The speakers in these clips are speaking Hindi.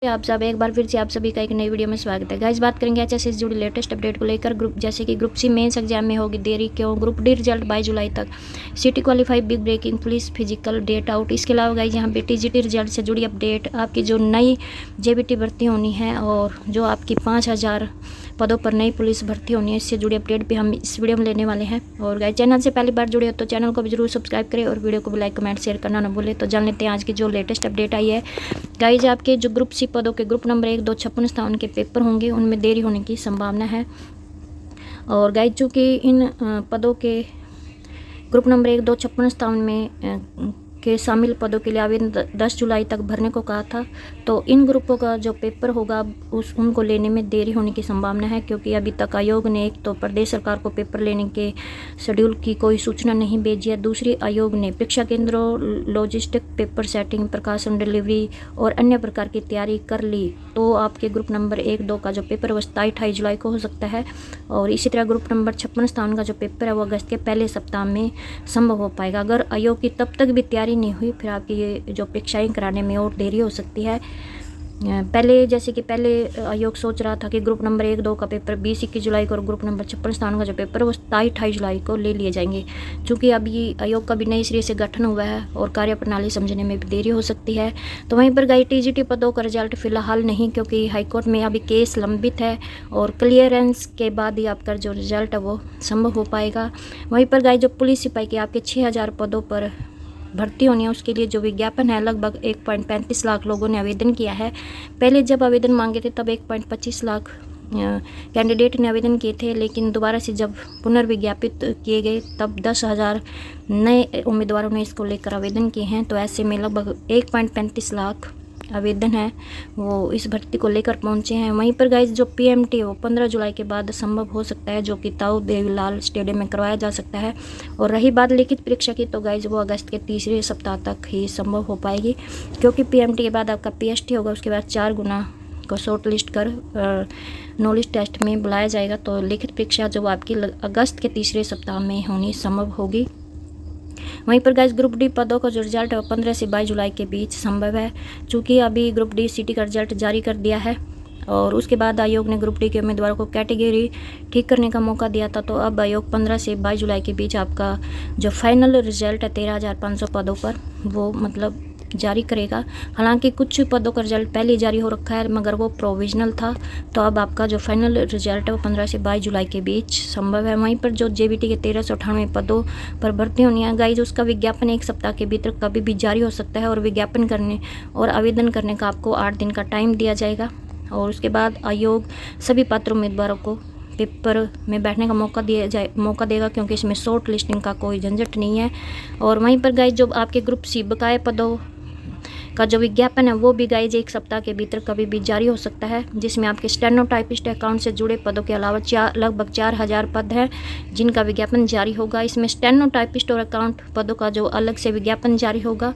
आप सब एक बार फिर से आप सभी का एक नई वीडियो में स्वागत है। गाइस बात करेंगे एचएससी से जुड़ी लेटेस्ट अपडेट को लेकर। ग्रुप जैसे कि ग्रुप सी मेंस एग्जाम में होगी देरी क्यों, ग्रुप डी रिजल्ट 22 जुलाई तक, city qualify big breaking, police physical date out. इसके अलावा गाइस यहाँ पे टीजीटी रिजल्ट से जुड़ी अपडेट, आपकी जो नई जेबीटी भर्ती होनी है और जो आपकी 5000 पदों पर नई पुलिस भर्ती होनी है, इससे जुड़ी अपडेट भी हम इस वीडियो में लेने वाले हैं। और गाइस चैनल से पहली बार जुड़े हो तो चैनल को भी जरूर सब्सक्राइब करें और वीडियो को भी लाइक कमेंट शेयर करना ना भूलें। तो जान लेते हैं आज की जो लेटेस्ट अपडेट आई है। गाइस आपके जो ग्रुप सी पदों के ग्रुप नंबर 1, 2, 56 स्थान के पेपर होंगे, उनमें देरी होने की संभावना है। और गाइस चूँकि इन पदों के ग्रुप नंबर 1, 2, 56 स्थान में के शामिल पदों के लिए आवेदन 10 जुलाई तक भरने को कहा था, तो इन ग्रुपों का जो पेपर होगा उनको लेने में देरी होने की संभावना है, क्योंकि अभी तक आयोग ने एक तो प्रदेश सरकार को पेपर लेने के शेड्यूल की कोई सूचना नहीं भेजी है, दूसरी आयोग ने परीक्षा केंद्रों, लॉजिस्टिक, पेपर सेटिंग, प्रकाशन, डिलीवरी और अन्य प्रकार की तैयारी कर ली। तो आपके ग्रुप नंबर 1, 2 का जो पेपर वो 27-28 जुलाई को हो सकता है। और इसी तरह ग्रुप नंबर 56 स्थान का जो पेपर है वो अगस्त के पहले सप्ताह में संभव हो पाएगा। अगर आयोग की तब तक भी तैयारी नहीं हुई, फिर आपकी ये जो परीक्षाएं कराने में और देरी हो सकती है। पहले आयोग सोच रहा था कि ग्रुप नंबर 1, 2 का पेपर 20-21 जुलाई को और ग्रुप नंबर 56 स्थान का जो पेपर है वो 27-28 जुलाई को ले लिए जाएंगे। चूँकि अभी आयोग का भी नए सिरे से गठन हुआ है और कार्यप्रणाली समझने में भी देरी हो सकती है। तो वहीं पर गाइस टीजीटी पदों का रिजल्ट फिलहाल नहीं, क्योंकि हाईकोर्ट में अभी केस लंबित है और क्लियरेंस के बाद ही आपका जो रिजल्ट है वो संभव हो पाएगा। वहीं पर गाइस जो पुलिस सिपाही के आपके 6000 पदों पर भर्ती होनी है, उसके लिए जो विज्ञापन है लगभग 1.35 लाख लोगों ने आवेदन किया है। पहले जब आवेदन मांगे थे तब 1.25 लाख कैंडिडेट ने आवेदन किए थे, लेकिन दोबारा से जब पुनर्विज्ञापित किए गए तब 10,000 नए उम्मीदवारों ने इसको लेकर आवेदन किए हैं। तो ऐसे में लगभग 1.35 लाख आवेदन है वो इस भर्ती को लेकर पहुंचे हैं। वहीं पर गाइस जो पीएमटी है वो 15 जुलाई के बाद संभव हो सकता है, जो कि ताऊ देवीलाल स्टेडियम में करवाया जा सकता है। और रही बात लिखित परीक्षा की, तो गाइस वो अगस्त के तीसरे सप्ताह तक ही संभव हो पाएगी, क्योंकि पीएमटी के बाद आपका पीएसटी होगा, उसके बाद 4 गुना को शॉर्ट लिस्ट कर नॉलेज टेस्ट में बुलाया जाएगा। तो लिखित परीक्षा जो आपकी अगस्त के तीसरे सप्ताह में होनी संभव होगी। वहीं पर गाइस ग्रुप डी पदों का जो रिजल्ट है 15 से 22 जुलाई के बीच संभव है, चूँकि अभी ग्रुप डी सिटी का रिजल्ट जारी कर दिया है और उसके बाद आयोग ने ग्रुप डी के उम्मीदवारों को कैटेगरी ठीक करने का मौका दिया था। तो अब आयोग 15 से 22 जुलाई के बीच आपका जो फाइनल रिजल्ट है 13,500 पदों पर वो मतलब जारी करेगा। हालांकि कुछ पदों का रिजल्ट पहले जारी हो रखा है, मगर वो प्रोविजनल था। तो अब आपका जो फाइनल रिजल्ट है वो 15 से 22 जुलाई के बीच संभव है। वहीं पर जो जेबीटी के 1398 पदों पर भर्ती होनी है गाइज, उसका विज्ञापन 1 सप्ताह के भीतर कभी भी जारी हो सकता है और विज्ञापन करने और आवेदन करने का आपको 8 दिन का टाइम दिया जाएगा। और उसके बाद आयोग सभी पात्र उम्मीदवारों को पेपर में बैठने का मौका देगा, क्योंकि इसमें शॉर्ट लिस्टिंग का कोई झंझट नहीं है। और वहीं पर गाइज जो आपके ग्रुप सी बकाया पदों का जो विज्ञापन है वो भी गाइज 1 सप्ताह के भीतर कभी भी जारी हो सकता है, जिसमें आपके स्टेनोटाइपिस्ट अकाउंट से जुड़े पदों के अलावा लगभग 4000 पद हैं जिनका विज्ञापन जारी होगा। इसमें स्टेनोटाइपिस्ट और अकाउंट पदों का जो अलग से विज्ञापन जारी होगा।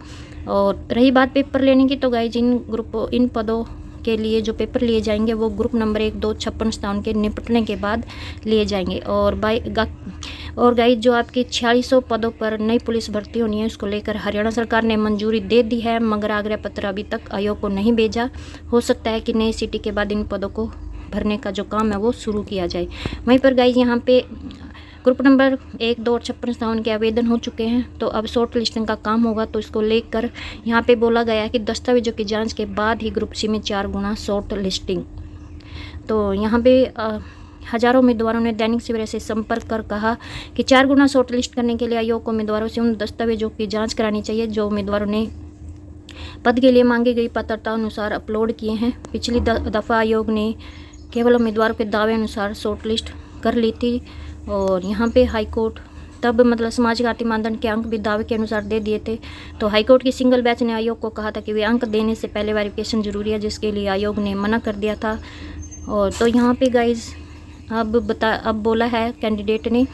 और रही बात पेपर लेने की, तो गाइज इन पदों के लिए जो पेपर लिए जाएंगे वो ग्रुप नंबर 1, 2, 56 स्थान के निपटने के बाद लिए जाएंगे। और गाइज जो आपकी 4600 पदों पर नई पुलिस भर्ती होनी है, उसको लेकर हरियाणा सरकार ने मंजूरी दे दी है, मगर आग्रह पत्र अभी तक आयोग को नहीं भेजा। हो सकता है कि नई सिटी के बाद इन पदों को भरने का जो काम है वो शुरू किया जाए। वहीं पर गाइज यहाँ पे ग्रुप नंबर 1, 2 और 56 स्थान के आवेदन हो चुके हैं, तो अब शॉर्ट लिस्टिंग का काम होगा। तो इसको लेकर यहाँ पे बोला गया है कि दस्तावेजों की जांच के बाद ही ग्रुप सी में 4 गुना शॉर्ट लिस्टिंग। तो यहाँ पे हजारों उम्मीदवारों ने दैनिक सवेरा से संपर्क कर कहा कि 4 गुना शॉर्ट लिस्ट करने के लिए आयोग को उम्मीदवारों से उन दस्तावेजों की जाँच करानी चाहिए जो उम्मीदवारों ने पद के लिए मांगी गई पात्रता अनुसार अपलोड किए हैं। पिछली दफ़ा आयोग ने केवल उम्मीदवारों के दावे अनुसार शॉर्ट लिस्ट कर ली थी और यहाँ पे हाईकोर्ट तब मतलब सामाजिक आर्थिक मानदंड के अंक भी दावे के अनुसार दे दिए थे। तो हाईकोर्ट की सिंगल बेंच ने आयोग को कहा था कि वे अंक देने से पहले वेरिफिकेशन जरूरी है, जिसके लिए आयोग ने मना कर दिया था। और तो यहाँ पे गाइज अब बोला है कैंडिडेट ने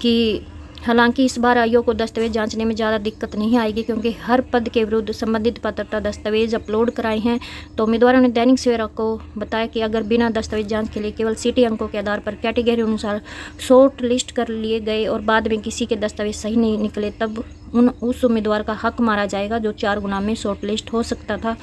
कि हालांकि इस बार आयोग को दस्तावेज जांचने में ज़्यादा दिक्कत नहीं आएगी, क्योंकि हर पद के विरुद्ध संबंधित पात्रता दस्तावेज अपलोड कराए हैं। तो उम्मीदवारों ने दैनिक सवेरा को बताया कि अगर बिना दस्तावेज जांच के लिए केवल सिटी अंकों के आधार पर कैटेगरी अनुसार शॉर्ट लिस्ट कर लिए गए और बाद में किसी के दस्तावेज सही नहीं निकले, तब उस उम्मीदवार का हक मारा जाएगा जो 4 गुना में शॉर्ट लिस्ट हो सकता था।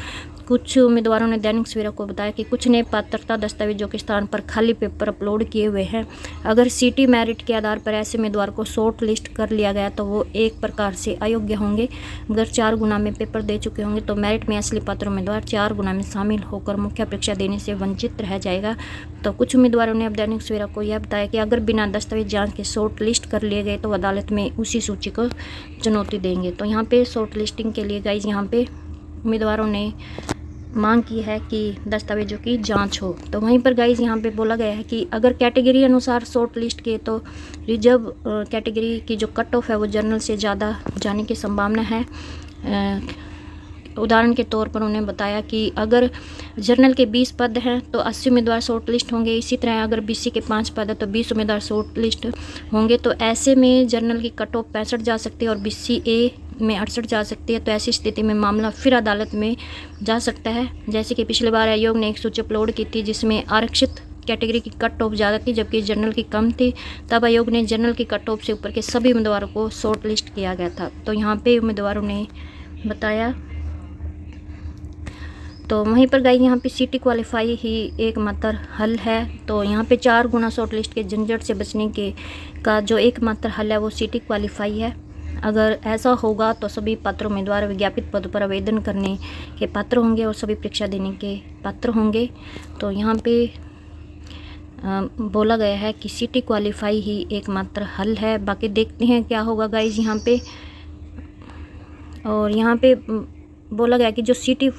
कुछ उम्मीदवारों ने दैनिक सवेरा को बताया कि कुछ ने पात्रता दस्तावेजों के स्थान पर खाली पेपर अपलोड किए हुए हैं। अगर सीटी मेरिट के आधार पर ऐसे उम्मीदवार को शॉर्ट लिस्ट कर लिया गया तो वो एक प्रकार से अयोग्य होंगे। अगर 4 गुना में पेपर दे चुके होंगे तो मेरिट में असली पात्र उम्मीदवार 4 गुना में शामिल होकर मुख्य परीक्षा देने से वंचित रह जाएगा। तो कुछ उम्मीदवारों ने अब दैनिक सवेरा को यह बताया कि अगर बिना दस्तावेज जाँच के शॉर्ट लिस्ट कर लिए गए तो अदालत में उसी सूची को चुनौती देंगे। तो यहाँ पे शॉर्ट लिस्टिंग के लिए गाइज यहाँ पे उम्मीदवारों ने मांग की है कि दस्तावेजों की जांच हो। तो वहीं पर गाइज यहाँ पे बोला गया है कि अगर कैटेगरी अनुसार शॉर्ट लिस्ट के तो रिजर्व कैटेगरी की जो कट ऑफ है वो जनरल से ज़्यादा जाने की संभावना है। उदाहरण के तौर पर उन्होंने बताया कि अगर जनरल के 20 पद हैं तो 80 उम्मीदवार शॉर्ट लिस्ट होंगे। इसी तरह अगर बीसी के 5 पद है तो 20 उम्मीदवार शॉर्ट लिस्ट होंगे। तो ऐसे में जनरल की कट ऑफ 65 जा सकती है और बीसी ए में 68 जा सकती है। तो ऐसी स्थिति में मामला फिर अदालत में जा सकता है। जैसे कि पिछली बार आयोग ने एक सूची अपलोड की थी जिसमें आरक्षित कैटेगरी की कट ऑफ ज़्यादा थी जबकि जनरल की कम थी। तब आयोग ने जनरल की कट ऑफ से ऊपर के सभी उम्मीदवारों को शॉर्ट लिस्ट किया गया था। तो यहाँ पे उम्मीदवारों ने बताया। तो वहीं पर गाइस यहाँ पे सीटी क्वालिफाई ही एकमात्र हल है। तो यहाँ पे 4 गुना शॉर्ट लिस्ट के झंझट से बचने के का जो एकमात्र हल है वो सीटी क्वालिफाई है। अगर ऐसा होगा तो सभी पात्र उम्मीदवार विज्ञापित पद पर आवेदन करने के पात्र होंगे और सभी परीक्षा देने के पात्र होंगे। तो यहाँ पे बोला गया है कि सीटी क्वालिफाई ही एकमात्र हल है। बाकी देखते हैं क्या होगा गाइस यहाँ पे। और यहाँ पे बोला गया कि जो सीटी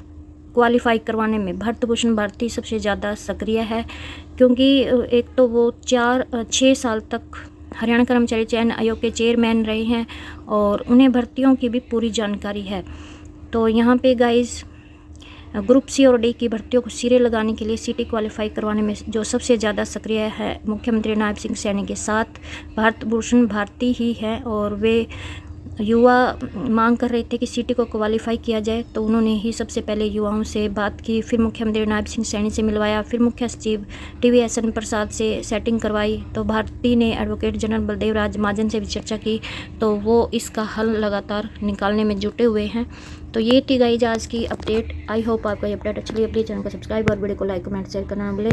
क्वालिफाई करवाने में भरत भूषण भारती सबसे ज़्यादा सक्रिय है, क्योंकि एक तो वो 6 साल तक हरियाणा कर्मचारी चयन आयोग के चेयरमैन रहे हैं और उन्हें भर्तियों की भी पूरी जानकारी है। तो यहाँ पे गाइस ग्रुप सी और डी की भर्तियों को सिरे लगाने के लिए सीटी क्वालिफाई करवाने में जो सबसे ज़्यादा सक्रिय है मुख्यमंत्री नायब सिंह सैनी के साथ भरत भूषण भारती ही है। और वे युवा मांग कर रहे थे कि सीटी को क्वालिफाई किया जाए, तो उन्होंने ही सबसे पहले युवाओं से बात की। फिर मुख्यमंत्री नायब सिंह सैनी से मिलवाया, फिर मुख्य सचिव TVSN प्रसाद से सेटिंग करवाई। तो भारती ने एडवोकेट जनरल बलदेव राज महाजन से भी चर्चा की, तो वो इसका हल लगातार निकालने में जुटे हुए हैं। तो ये थी गाइस आज की अपडेट। आई होप आपको ये अपडेट अच्छी लगी। प्लीज़ चैनल को सब्सक्राइब और वीडियो को लाइक कमेंट शेयर करना ना भूलें।